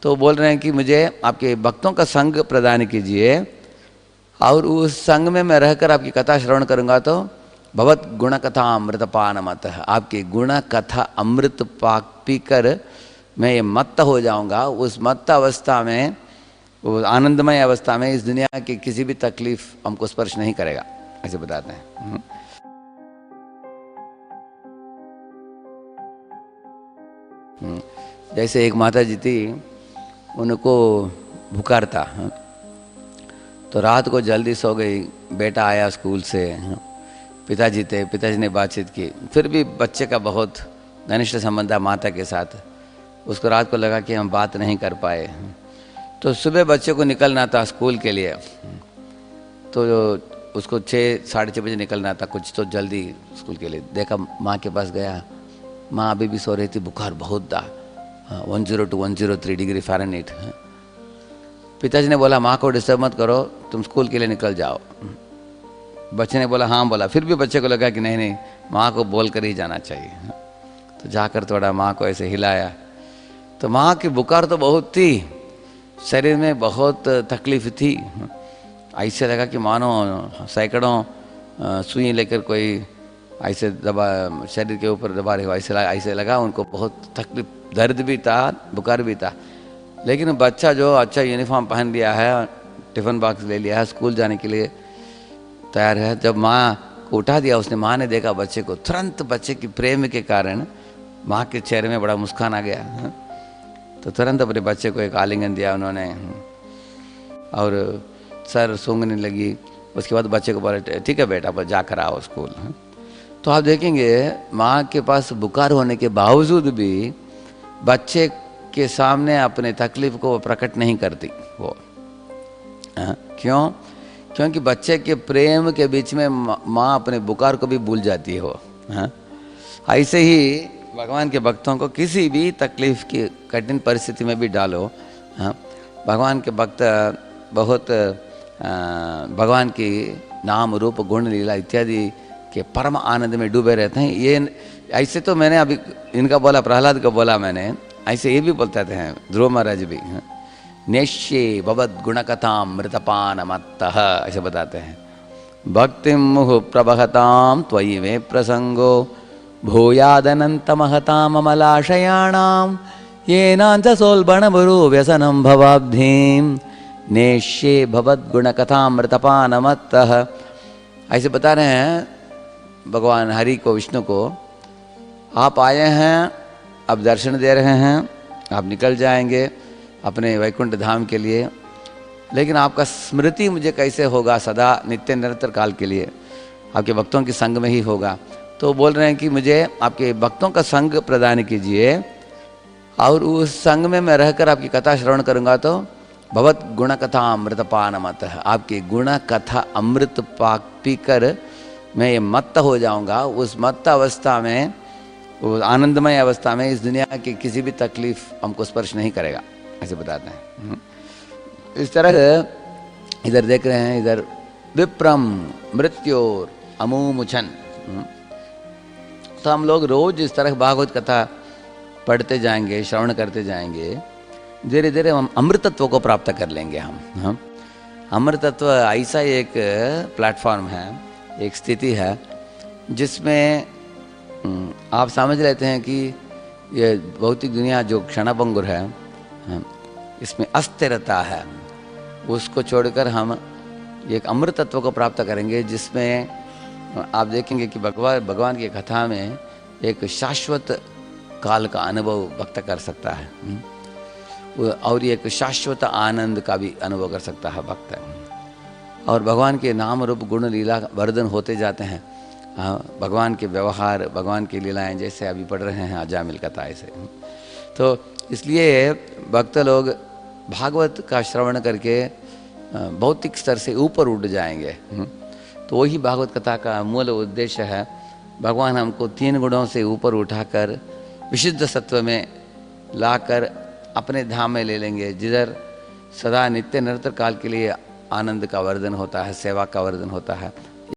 तो बोल रहे हैं कि मुझे आपके भक्तों का संग प्रदान कीजिए, और उस संग में मैं रहकर आपकी कथा श्रवण करूँगा तो भगवत गुण कथा अमृतपान मत, आपकी गुण कथा अमृत पाक पीकर मैं ये मत्त हो जाऊँगा। उस मत्त अवस्था में, वो आनंदमय अवस्था में इस दुनिया की किसी भी तकलीफ हमको स्पर्श नहीं करेगा, ऐसे बताते हैं। जैसे एक माता जी थी, उनको बुखार था, तो रात को जल्दी सो गई। बेटा आया स्कूल से, पिताजी थे, पिताजी ने बातचीत की, फिर भी बच्चे का बहुत घनिष्ठ संबंध है माता के साथ। उसको रात को लगा कि हम बात नहीं कर पाए, तो सुबह बच्चे को निकलना था स्कूल के लिए, तो उसको 6-6:30 बजे निकलना था, कुछ तो जल्दी स्कूल के लिए। देखा माँ के पास गया, माँ अभी भी सो रही थी, बुखार बहुत था, 102-103 डिग्री फ़ारेनहीट। पिताजी ने बोला माँ को डिस्टर्ब मत करो, तुम स्कूल के लिए निकल जाओ। बच्चे ने बोला हाँ बोला, फिर भी बच्चे को लगा कि नहीं नहीं, माँ को बोल कर ही जाना चाहिए। तो जाकर थोड़ा माँ को ऐसे हिलाया, तो माँ की बुखार तो बहुत थी, शरीर में बहुत तकलीफ थी। ऐसे लगा कि मानो सैकड़ों सुई लेकर कोई ऐसे दबा, शरीर के ऊपर दबा रहे हो, ऐसे लगा उनको। बहुत तकलीफ, दर्द भी था, बुखार भी था। लेकिन बच्चा जो अच्छा यूनिफॉर्म पहन लिया है, टिफ़िन बॉक्स ले लिया है, स्कूल जाने के लिए तैयार है। जब माँ को उठा दिया उसने, माँ ने देखा बच्चे को, तुरंत बच्चे की प्रेम के कारण माँ के चेहरे में बड़ा मुस्कान आ गया। तो तुरंत अपने बच्चे को एक आलिंगन दिया उन्होंने, और सर सूंघने लगी। उसके बाद बच्चे को बोले ठीक है बेटा, बस जाकर आओ स्कूल। तो आप देखेंगे माँ के पास बुखार होने के बावजूद भी बच्चे के सामने अपने तकलीफ को प्रकट नहीं करती वो। क्यों? क्योंकि बच्चे के प्रेम के बीच में माँ अपने बुखार को भी भूल जाती है वो। ऐसे ही भगवान के भक्तों को किसी भी तकलीफ की कठिन परिस्थिति में भी डालो, भगवान के भक्त बहुत भगवान की नाम रूप गुण लीला इत्यादि के परम आनंद में डूबे रहते हैं। ये ऐसे तो मैंने अभी इनका बोला, प्रहलाद का बोला मैंने, ऐसे ये भी बोलते हैं ध्रुव महाराज भी। नेश्ये भवद गुणकथाम मृतपान मत्तः, ऐसे बताते हैं। भक्तिम मुहु प्रबहताम त्वयि मे प्रसंगो भूयादनंत महताम अमलाशयाणाम येनांच सोल्बण बुरु व्यसनम भवाब्धिम नेश्ये भवद गुणकथाम मृतपान मत्तः। ऐसे बता रहे हैं भगवान हरि को, विष्णु को, आप आए हैं, अब दर्शन दे रहे हैं, आप निकल जाएंगे अपने वैकुंठ धाम के लिए, लेकिन आपका स्मृति मुझे कैसे होगा? सदा नित्य निरंतर काल के लिए आपके भक्तों के संग में ही होगा। तो बोल रहे हैं कि मुझे आपके भक्तों का संग प्रदान कीजिए, और उस संग में मैं रहकर आपकी कथा श्रवण करूँगा तो भगवत गुण कथा अमृतपान मत, आपकी गुण कथा अमृत पाक पीकर मैं ये मत्त हो जाऊँगा। उस मत्त अवस्था में, वो आनंदमय अवस्था में इस दुनिया की किसी भी तकलीफ हमको स्पर्श नहीं करेगा, ऐसे बताते हैं। इस तरह इधर देख रहे हैं, इधर विप्रम मृत्योर अमुमुछन। तो हम लोग रोज इस तरह भागवत कथा पढ़ते जाएंगे, श्रवण करते जाएंगे, धीरे धीरे हम अमृतत्व को प्राप्त कर लेंगे। हम अमृतत्व ऐसा एक प्लेटफॉर्म है, एक स्थिति है जिसमें आप समझ लेते हैं कि ये भौतिक दुनिया जो क्षणभंगुर है, इसमें अस्थिरता है, उसको छोड़कर हम एक अमृतत्व को प्राप्त करेंगे, जिसमें आप देखेंगे कि भगवान की कथा में एक शाश्वत काल का अनुभव भक्त कर सकता है, और एक शाश्वत आनंद का भी अनुभव कर सकता है भक्त। और भगवान के नाम रूप गुण लीला वर्धन होते जाते हैं। भगवान के व्यवहार, भगवान की लीलाएं, जैसे अभी पढ़ रहे हैं अजामिल कथा ऐसे। तो इसलिए भक्त लोग भागवत का श्रवण करके भौतिक स्तर से ऊपर उठ जाएंगे। तो वही भागवत कथा का मूल उद्देश्य है। भगवान हमको 3 गुणों से ऊपर उठाकर विशुद्ध सत्व में लाकर अपने धाम में ले लेंगे, जिधर सदा नित्य निरंतर काल के लिए आनंद का वर्धन होता है, सेवा का वर्धन होता है।